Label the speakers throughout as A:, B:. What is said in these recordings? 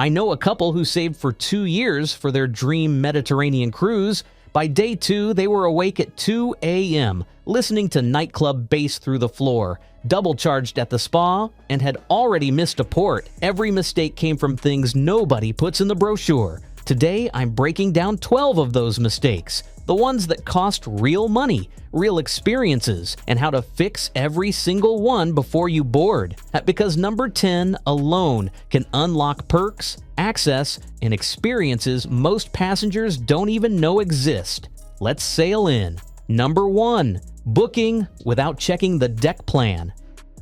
A: I know a couple who saved for 2 years for their dream Mediterranean cruise. By day 2, they were awake at 2 a.m., listening to nightclub bass through the floor, double charged at the spa, and had already missed a port. Every mistake came from things nobody puts in the brochure. Today, I'm breaking down 12 of those mistakes, the ones that cost real money, real experiences, and how to fix every single one before you board. Because number 10 alone can unlock perks, access, and experiences most passengers don't even know exist. Let's sail in. Number 1. Booking without checking the deck plan.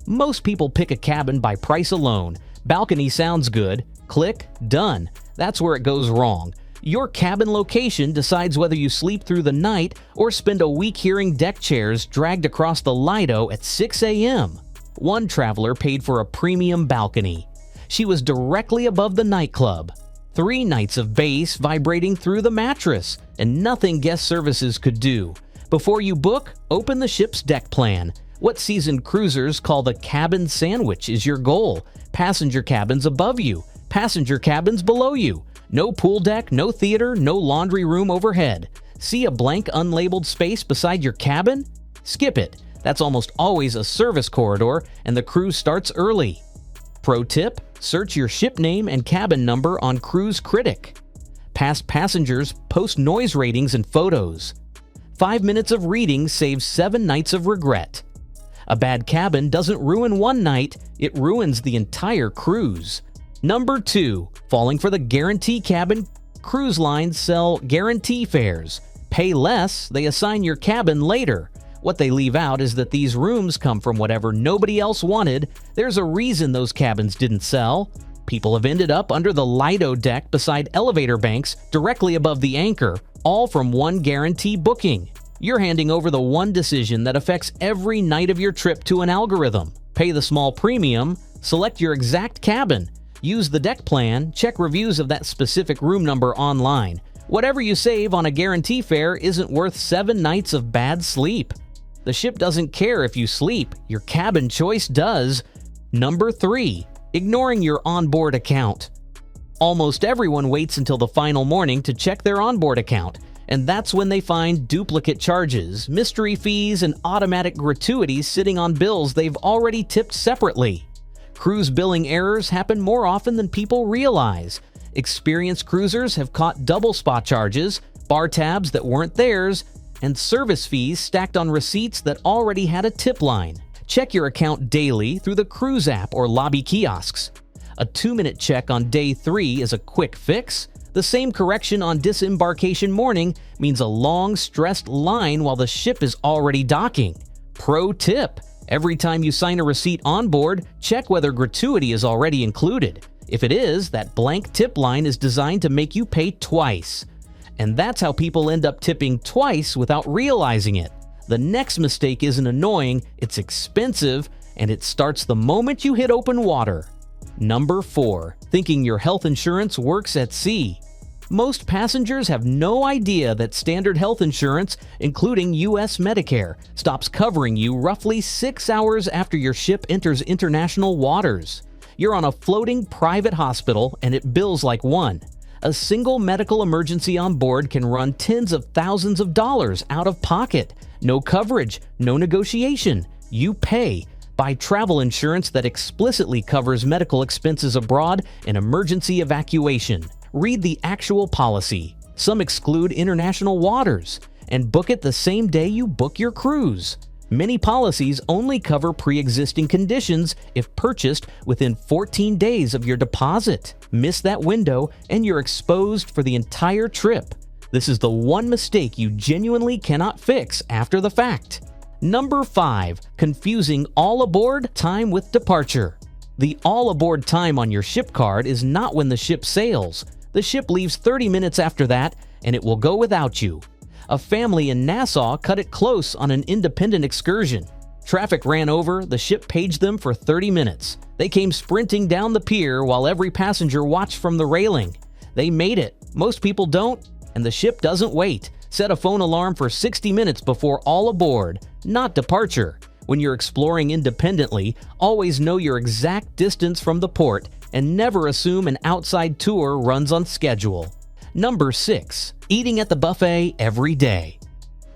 A: Most people pick a cabin by price alone. Balcony sounds good. Click, done. That's where it goes wrong. Your cabin location decides whether you sleep through the night or spend a week hearing deck chairs dragged across the Lido at 6 a.m. One traveler paid for a premium balcony. She was directly above the nightclub. 3 nights of bass vibrating through the mattress, and nothing guest services could do. Before you book, open the ship's deck plan. What seasoned cruisers call the cabin sandwich is your goal. Passenger cabins above you, passenger cabins below you. No pool deck, no theater, no laundry room overhead. See a blank unlabeled space beside your cabin? Skip it. That's almost always a service corridor, and the cruise starts early. Pro tip: search your ship name and cabin number on Cruise Critic. Past passengers post noise ratings and photos. 5 minutes of reading saves 7 nights of regret. A bad cabin doesn't ruin one night, it ruins the entire cruise. Number 2. Falling for the guarantee cabin. Cruise lines sell guarantee fares. Pay less, they assign your cabin later. What they leave out is that these rooms come from whatever nobody else wanted. There's a reason those cabins didn't sell. People have ended up under the Lido deck beside elevator banks directly above the anchor, all from one guarantee booking. You're handing over the one decision that affects every night of your trip to an algorithm. Pay the small premium, select your exact cabin, use the deck plan, check reviews of that specific room number online. Whatever you save on a guarantee fare isn't worth 7 nights of bad sleep. The ship doesn't care if you sleep, your cabin choice does. Number 3. Ignoring your onboard account. Almost everyone waits until the final morning to check their onboard account, and that's when they find duplicate charges, mystery fees, and automatic gratuities sitting on bills they've already tipped separately. Cruise billing errors happen more often than people realize. Experienced cruisers have caught double spot charges, bar tabs that weren't theirs, and service fees stacked on receipts that already had a tip line. Check your account daily through the cruise app or lobby kiosks. A 2-minute check on day 3 is a quick fix. The same correction on disembarkation morning means a long, stressed line while the ship is already docking. Pro tip: every time you sign a receipt on board, check whether gratuity is already included. If it is, that blank tip line is designed to make you pay twice. And that's how people end up tipping twice without realizing it. The next mistake isn't annoying, it's expensive, and it starts the moment you hit open water. Number 4. Thinking your health insurance works at sea. Most passengers have no idea that standard health insurance, including U.S. Medicare, stops covering you roughly 6 hours after your ship enters international waters. You're on a floating private hospital and it bills like one. A single medical emergency on board can run tens of thousands of dollars out of pocket. No coverage, no negotiation. You pay. Buy travel insurance that explicitly covers medical expenses abroad and emergency evacuation. Read the actual policy. Some exclude international waters. And book it the same day you book your cruise. Many policies only cover pre-existing conditions if purchased within 14 days of your deposit. Miss that window and you're exposed for the entire trip. This is the one mistake you genuinely cannot fix after the fact. Number 5. Confusing all aboard time with departure. The all aboard time on your ship card is not when the ship sails. The ship leaves 30 minutes after that, and it will go without you. A family in Nassau cut it close on an independent excursion. Traffic ran over, the ship paged them for 30 minutes. They came sprinting down the pier while every passenger watched from the railing. They made it. Most people don't, and the ship doesn't wait. Set a phone alarm for 60 minutes before all aboard, not departure. When you're exploring independently, always know your exact distance from the port and never assume an outside tour runs on schedule. Number 6. Eating at the buffet every day.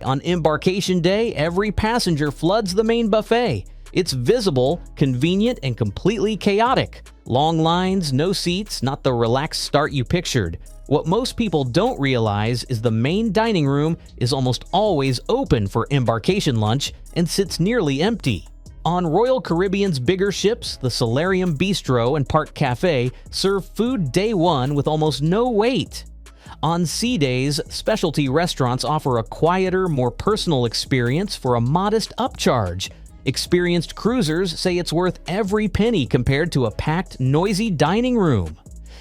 A: On embarkation day, every passenger floods the main buffet. It's visible, convenient, and completely chaotic. Long lines, no seats, not the relaxed start you pictured. What most people don't realize is the main dining room is almost always open for embarkation lunch and sits nearly empty. On Royal Caribbean's bigger ships, the Solarium Bistro and Park Cafe serve food day one with almost no wait. On sea days, specialty restaurants offer a quieter, more personal experience for a modest upcharge. Experienced cruisers say it's worth every penny compared to a packed, noisy dining room.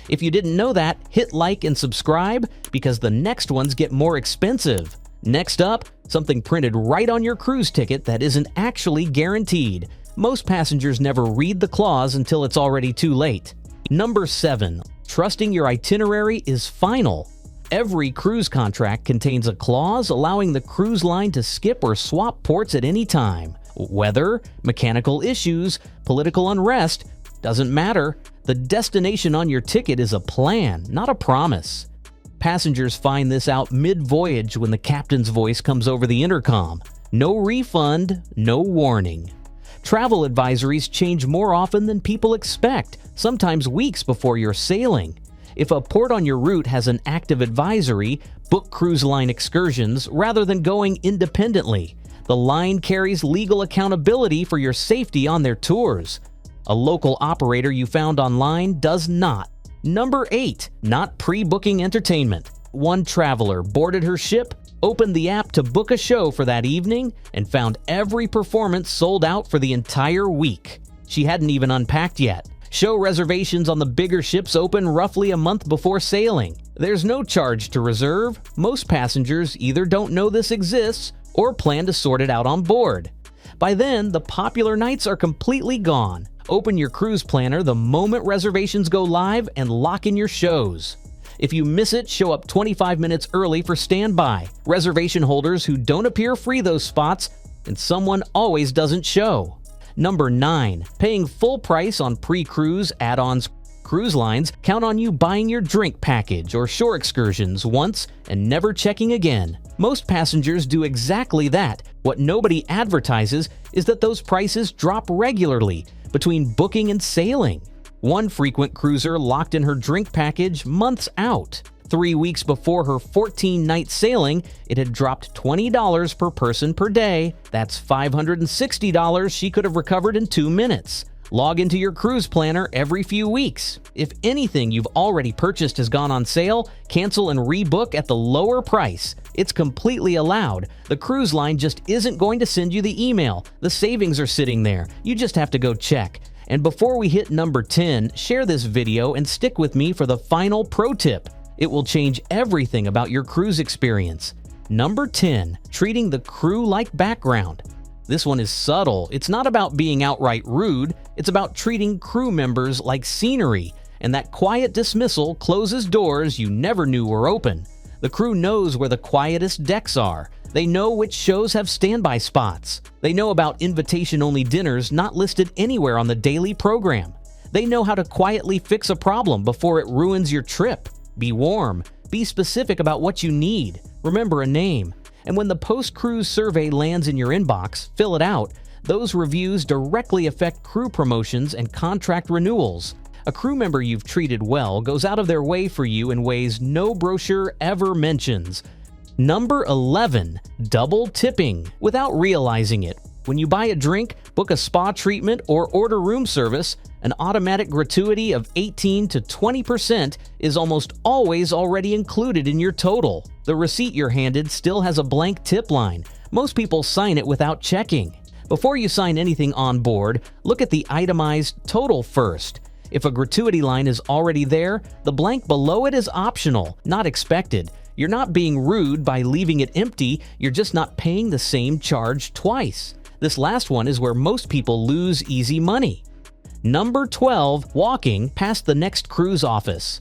A: If you didn't know that, hit like and subscribe because the next ones get more expensive. Next up, something printed right on your cruise ticket that isn't actually guaranteed. Most passengers never read the clause until it's already too late. Number 7. Trusting your itinerary is final. Every cruise contract contains a clause allowing the cruise line to skip or swap ports at any time. Weather, mechanical issues, political unrest, doesn't matter. The destination on your ticket is a plan, not a promise. Passengers find this out mid-voyage when the captain's voice comes over the intercom. No refund, no warning. Travel advisories change more often than people expect, sometimes weeks before you're sailing. If a port on your route has an active advisory, book cruise line excursions rather than going independently. The line carries legal accountability for your safety on their tours. A local operator you found online does not. Number 8. Not pre-booking entertainment. One traveler boarded her ship, opened the app to book a show for that evening, and found every performance sold out for the entire week. She hadn't even unpacked yet. Show reservations on the bigger ships open roughly a month before sailing. There's no charge to reserve. Most passengers either don't know this exists or plan to sort it out on board. By then, the popular nights are completely gone. Open your cruise planner the moment reservations go live and lock in your shows. If you miss it, show up 25 minutes early for standby. Reservation holders who don't appear free those spots, and someone always doesn't show. Number 9. Paying full price on pre-cruise add-ons. Cruise lines count on you buying your drink package or shore excursions once and never checking again. Most passengers do exactly that. What nobody advertises is that those prices drop regularly between booking and sailing. One frequent cruiser locked in her drink package months out. 3 weeks before her 14-night sailing, it had dropped $20 per person per day. That's $560 she could have recovered in 2 minutes. Log into your cruise planner every few weeks. If anything you've already purchased has gone on sale, cancel and rebook at the lower price. It's completely allowed. The cruise line just isn't going to send you the email. The savings are sitting there. You just have to go check. And before we hit number 10, share this video and stick with me for the final pro tip. It will change everything about your cruise experience. Number 10, treating the crew like background. This one is subtle. It's not about being outright rude. It's about treating crew members like scenery, and that quiet dismissal closes doors you never knew were open. The crew knows where the quietest decks are. They know which shows have standby spots. They know about invitation-only dinners not listed anywhere on the daily program. They know how to quietly fix a problem before it ruins your trip. Be warm. Be specific about what you need. Remember a name. And when the post-cruise survey lands in your inbox, fill it out. Those reviews directly affect crew promotions and contract renewals. A crew member you've treated well goes out of their way for you in ways no brochure ever mentions. Number 11, double tipping without realizing it. When you buy a drink, book a spa treatment, or order room service, an automatic gratuity of 18 to 20% is almost always already included in your total. The receipt you're handed still has a blank tip line. Most people sign it without checking. Before you sign anything on board, look at the itemized total first. If a gratuity line is already there, the blank below it is optional, not expected. You're not being rude by leaving it empty, you're just not paying the same charge twice. This last one is where most people lose easy money. Number 12, walking past the next cruise office.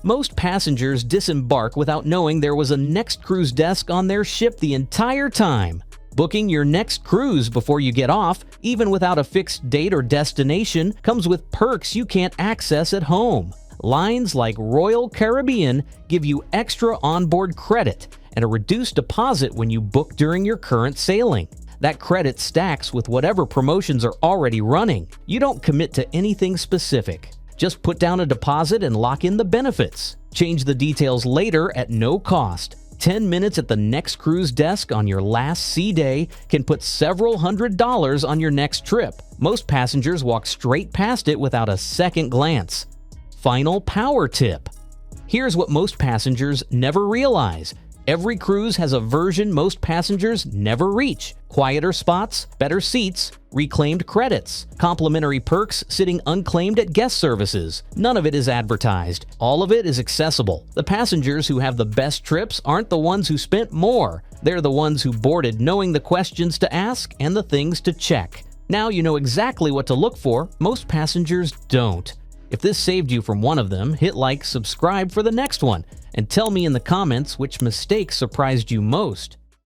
A: Most passengers disembark without knowing there was a next cruise desk on their ship the entire time. Booking your next cruise before you get off, even without a fixed date or destination, comes with perks you can't access at home. Lines like Royal Caribbean give you extra onboard credit and a reduced deposit when you book during your current sailing. That credit stacks with whatever promotions are already running. You don't commit to anything specific. Just put down a deposit and lock in the benefits. Change the details later at no cost. 10 minutes at the next cruise desk on your last sea day can put several $100s on your next trip. Most passengers walk straight past it without a second glance. Final power tip. Here's what most passengers never realize. Every cruise has a version most passengers never reach. Quieter spots, better seats, reclaimed credits, complimentary perks sitting unclaimed at guest services. None of it is advertised. All of it is accessible. The passengers who have the best trips aren't the ones who spent more. They're the ones who boarded knowing the questions to ask and the things to check. Now you know exactly what to look for. Most passengers don't. If this saved you from one of them, hit like, subscribe for the next one, and tell me in the comments which mistake surprised you most.